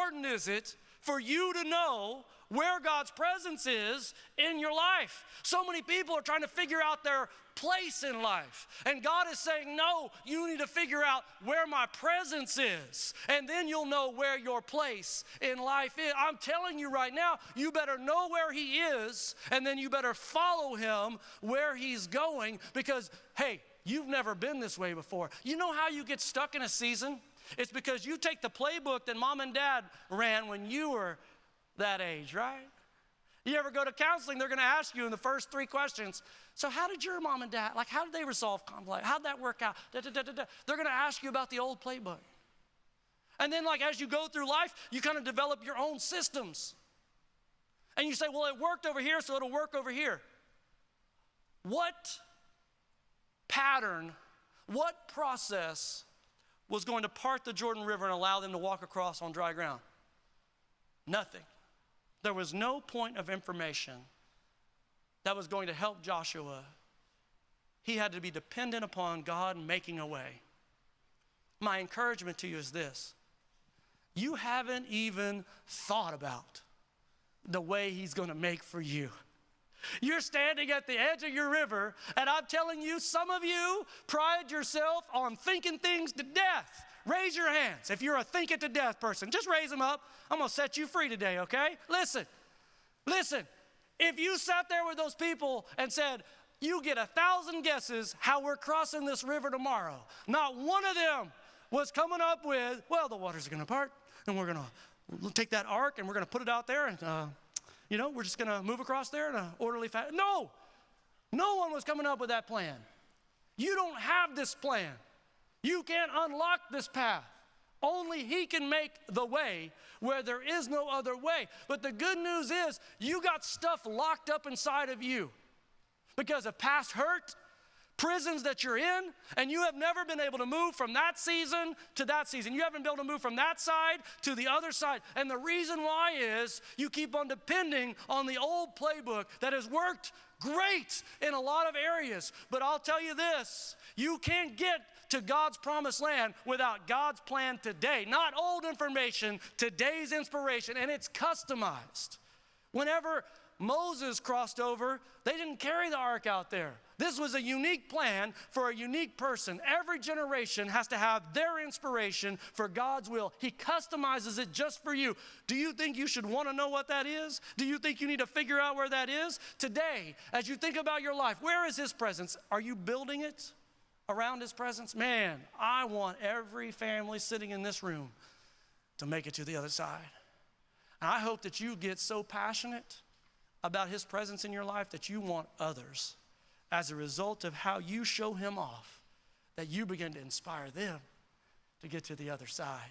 important is it for you to know where God's presence is in your life? So many people are trying to figure out their place in life. And God is saying, no, you need to figure out where my presence is. And then you'll know where your place in life is. I'm telling you right now, you better know where he is, and then you better follow him where he's going, because, hey, you've never been this way before. You know how you get stuck in a season? It's because you take the playbook that mom and dad ran when you were that age, right? You ever go to counseling, they're going to ask you in the first 3 questions, so how did your mom and dad, like how did they resolve conflict? How did that work out? They're going to ask you about the old playbook. And then like as you go through life, you kind of develop your own systems. And you say, well, it worked over here, so it'll work over here. What pattern, what process was going to part the Jordan River and allow them to walk across on dry ground? Nothing. There was no point of information that was going to help Joshua. He had to be dependent upon God making a way. My encouragement to you is this: you haven't even thought about the way he's going to make for you. You're standing at the edge of your river, and I'm telling you, some of you pride yourself on thinking things to death. Raise your hands if you're a think it to death person. Just raise them up. I'm going to set you free today, okay? Listen. If you sat there with those people and said, you get 1,000 guesses how we're crossing this river tomorrow, not one of them was coming up with, well, the waters are going to part, and we're going to take that ark, and we're going to put it out there, and, we're just going to move across there in an orderly fashion. No one was coming up with that plan. You don't have this plan. You can't unlock this path. Only he can make the way where there is no other way. But the good news is you got stuff locked up inside of you because of past hurt, prisons that you're in, and you have never been able to move from that season to that season. You haven't been able to move from that side to the other side. And the reason why is you keep on depending on the old playbook that has worked great in a lot of areas. But I'll tell you this, you can't get to God's promised land without God's plan today. Not old information, today's inspiration, and it's customized. Whenever Moses crossed over, they didn't carry the ark out there. This was a unique plan for a unique person. Every generation has to have their inspiration for God's will. He customizes it just for you. Do you think you should want to know what that is? Do you think you need to figure out where that is? Today, as you think about your life, where is his presence? Are you building it around his presence? Man, I want every family sitting in this room to make it to the other side. And I hope that you get so passionate about his presence in your life that you want others, as a result of how you show him off, that you begin to inspire them to get to the other side.